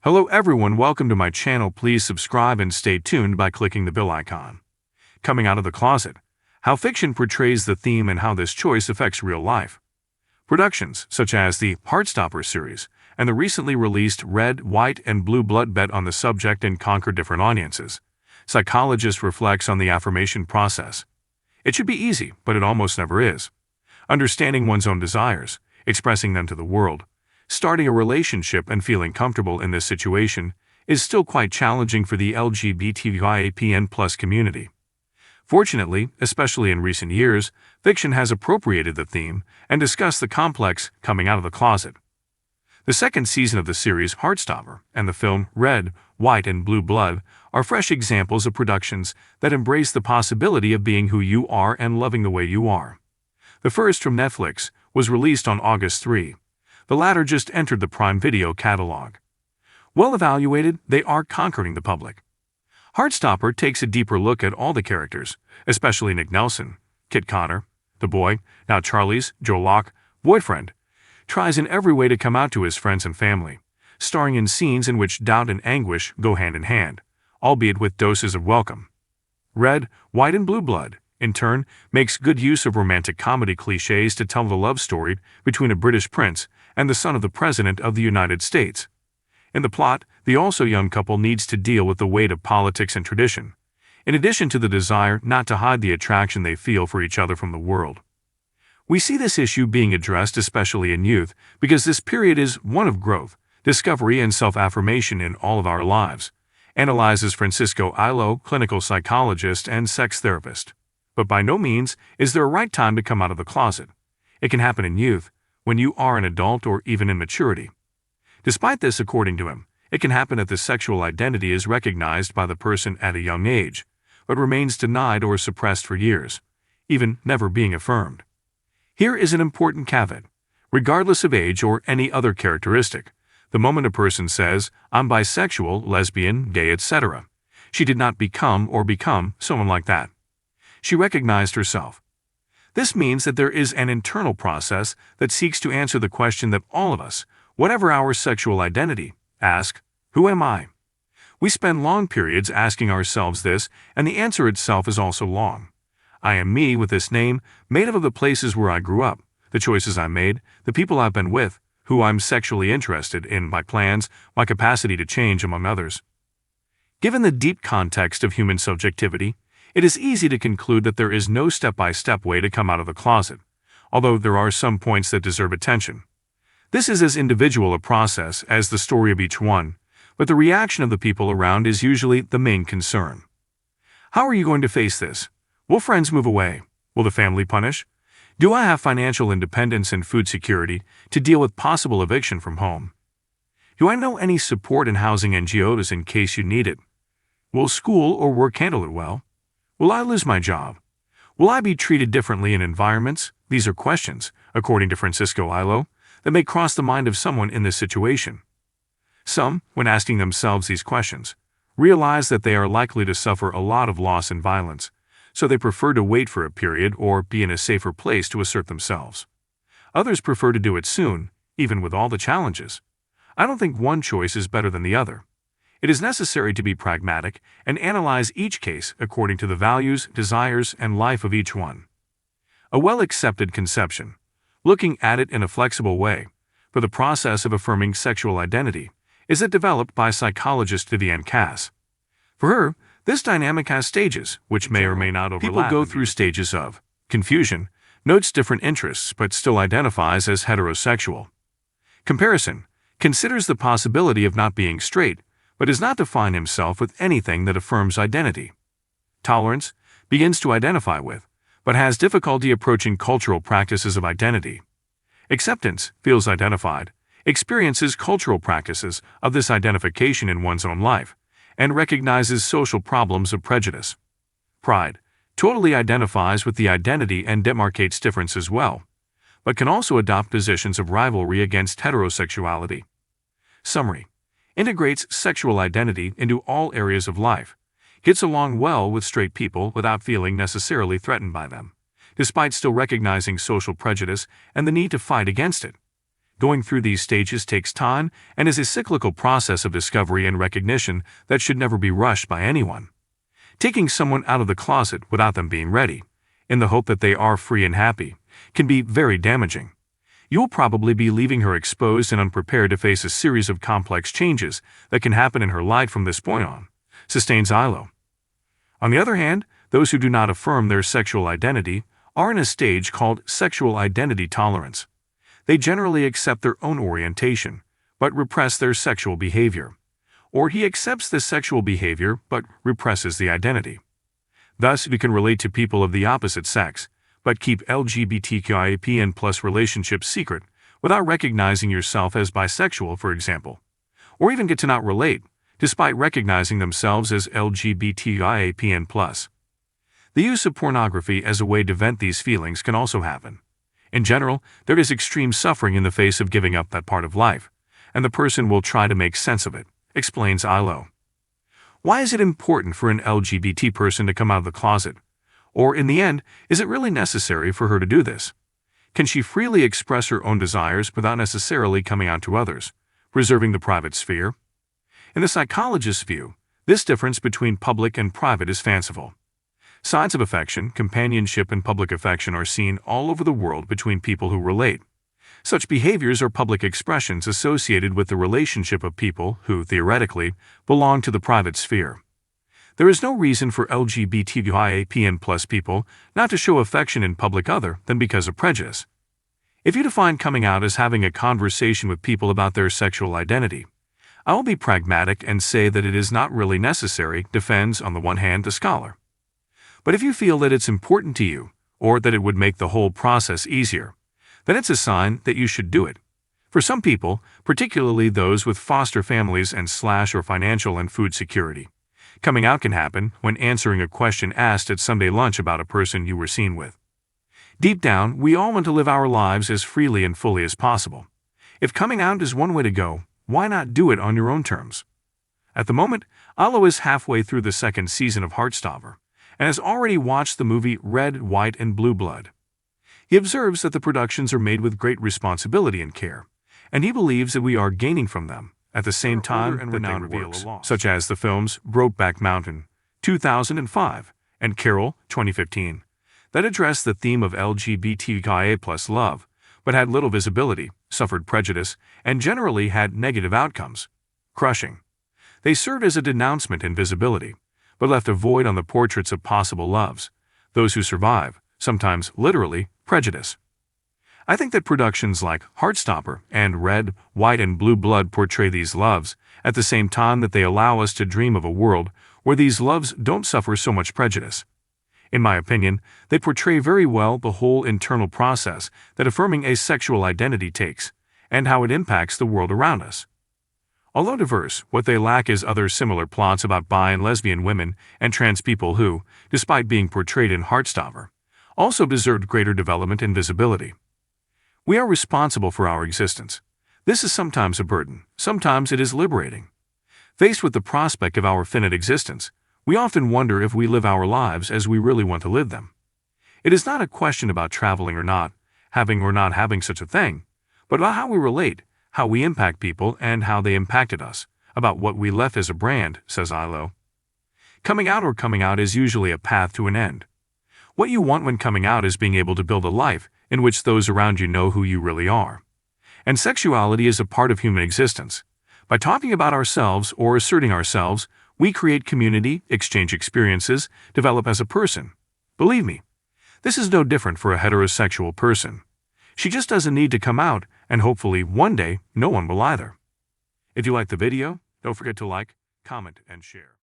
Hello everyone, welcome to my channel. Please subscribe and stay tuned by clicking the bell icon. Coming out of the closet. How fiction portrays the theme and how this choice affects real life. Productions, such as the Heartstopper series and the recently released Red, White, and Blue Blood bet on the subject and conquer different audiences. Psychologist reflects on the affirmation process. It should be easy, but it almost never is. Understanding one's own desires, expressing them to the world, starting a relationship and feeling comfortable in this situation is still quite challenging for the LGBTQIAPN+ community. Fortunately, especially in recent years, fiction has appropriated the theme and discussed the complex coming out of the closet. The second season of the series Heartstopper and the film Red, White, and Blue Blood are fresh examples of productions that embrace the possibility of being who you are and loving the way you are. The first, from Netflix, was released on August 3. The latter just entered the Prime Video catalog. Well evaluated, they are conquering the public. Heartstopper takes a deeper look at all the characters, especially Nick Nelson, Kit Connor, the boy, now Charlie's, Joe Locke, boyfriend, tries in every way to come out to his friends and family, starring in scenes in which doubt and anguish go hand in hand, albeit with doses of welcome. Red, White, and Blue Blood, in turn, makes good use of romantic comedy cliches to tell the love story between a British prince and the son of the President of the United States. In the plot, the also young couple needs to deal with the weight of politics and tradition, in addition to the desire not to hide the attraction they feel for each other from the world. We see this issue being addressed especially in youth because this period is one of growth, discovery, and self-affirmation in all of our lives, analyzes Francisco Ilo, clinical psychologist and sex therapist. But by no means is there a right time to come out of the closet. It can happen in youth, when you are an adult, or even in maturity. Despite this, according to him, it can happen that the sexual identity is recognized by the person at a young age, but remains denied or suppressed for years, even never being affirmed. Here is an important caveat. Regardless of age or any other characteristic, the moment a person says, "I'm bisexual, lesbian, gay, etc., she did not become someone like that. She recognized herself. This means that there is an internal process that seeks to answer the question that all of us, whatever our sexual identity, ask, who am I? We spend long periods asking ourselves this, and the answer itself is also long. I am me with this name, made up of the places where I grew up, the choices I made, the people I've been with, who I'm sexually interested in, my plans, my capacity to change, among others. Given the deep context of human subjectivity, it is easy to conclude that there is no step-by-step way to come out of the closet, although there are some points that deserve attention. This is as individual a process as the story of each one, but the reaction of the people around is usually the main concern. How are you going to face this? Will friends move away? Will the family punish? Do I have financial independence and food security to deal with possible eviction from home? Do I know any support and housing NGOs in case you need it? Will school or work handle it well? Will I lose my job? Will I be treated differently in environments? These are questions, according to Francisco Ilo, that may cross the mind of someone in this situation. Some, when asking themselves these questions, realize that they are likely to suffer a lot of loss and violence, so they prefer to wait for a period or be in a safer place to assert themselves. Others prefer to do it soon, even with all the challenges. I don't think one choice is better than the other. It is necessary to be pragmatic and analyze each case according to the values, desires, and life of each one. A well-accepted conception, looking at it in a flexible way, for the process of affirming sexual identity, is that developed by psychologist Vivienne Cass. For her, this dynamic has stages, which may or may not overlap. People go through stages of confusion, notes different interests but still identifies as heterosexual. Comparison, considers the possibility of not being straight, but does not define himself with anything that affirms identity. Tolerance, begins to identify with, but has difficulty approaching cultural practices of identity. Acceptance, feels identified, experiences cultural practices of this identification in one's own life, and recognizes social problems of prejudice. Pride, totally identifies with the identity and demarcates difference as well, but can also adopt positions of rivalry against heterosexuality. Summary, integrates sexual identity into all areas of life, gets along well with straight people without feeling necessarily threatened by them, despite still recognizing social prejudice and the need to fight against it. Going through these stages takes time and is a cyclical process of discovery and recognition that should never be rushed by anyone. Taking someone out of the closet without them being ready, in the hope that they are free and happy, can be very damaging. You'll probably be leaving her exposed and unprepared to face a series of complex changes that can happen in her life from this point on, sustains Ilo. On the other hand, those who do not affirm their sexual identity are in a stage called sexual identity tolerance. They generally accept their own orientation, but repress their sexual behavior. Or he accepts the sexual behavior but represses the identity. Thus, you can relate to people of the opposite sex, but keep LGBTQIAPN+ relationships secret without recognizing yourself as bisexual, for example. Or even get to not relate, despite recognizing themselves as LGBTQIAPN+. The use of pornography as a way to vent these feelings can also happen. In general, there is extreme suffering in the face of giving up that part of life, and the person will try to make sense of it, explains Ilo. Why is it important for an LGBT person to come out of the closet? Or, in the end, is it really necessary for her to do this? Can she freely express her own desires without necessarily coming out to others, preserving the private sphere? In the psychologist's view, this difference between public and private is fanciful. Signs of affection, companionship, and public affection are seen all over the world between people who relate. Such behaviors are public expressions associated with the relationship of people who, theoretically, belong to the private sphere. There is no reason for LGBTQIAPN+ people not to show affection in public other than because of prejudice. If you define coming out as having a conversation with people about their sexual identity, I will be pragmatic and say that it is not really necessary, defends, on the one hand, the scholar. But if you feel that it's important to you, or that it would make the whole process easier, then it's a sign that you should do it. For some people, particularly those with foster families and / or financial and food security, coming out can happen when answering a question asked at Sunday lunch about a person you were seen with. Deep down, we all want to live our lives as freely and fully as possible. If coming out is one way to go, why not do it on your own terms? At the moment, Alo is halfway through the second season of Heartstopper and has already watched the movie Red, White, and Blue Blood. He observes that the productions are made with great responsibility and care, and he believes that we are gaining from them at the same time that they reveal a loss, such as the films Brokeback Mountain, 2005, and Carol, 2015, that address the theme of LGBTQIA+ love, but had little visibility, suffered prejudice, and generally had negative outcomes. Crushing. They served as a denouncement and visibility, but left a void on the portraits of possible loves, those who survive, sometimes literally, prejudice. I think that productions like Heartstopper and Red, White, and Blue Blood portray these loves at the same time that they allow us to dream of a world where these loves don't suffer so much prejudice. In my opinion, they portray very well the whole internal process that affirming a sexual identity takes, and how it impacts the world around us. Although diverse, what they lack is other similar plots about bi and lesbian women and trans people who, despite being portrayed in Heartstopper, also deserved greater development and visibility. We are responsible for our existence. This is sometimes a burden, sometimes it is liberating. Faced with the prospect of our finite existence, we often wonder if we live our lives as we really want to live them. It is not a question about traveling or not, having or not having such a thing, but about how we relate, how we impact people, and how they impacted us, about what we left as a brand, says Ilo. Coming out is usually a path to an end. What you want when coming out is being able to build a life in which those around you know who you really are. And sexuality is a part of human existence. By talking about ourselves or asserting ourselves, we create community, exchange experiences, develop as a person. Believe me, this is no different for a heterosexual person. She just doesn't need to come out, and hopefully one day no one will either. If you like the video, don't forget to like, comment, and share.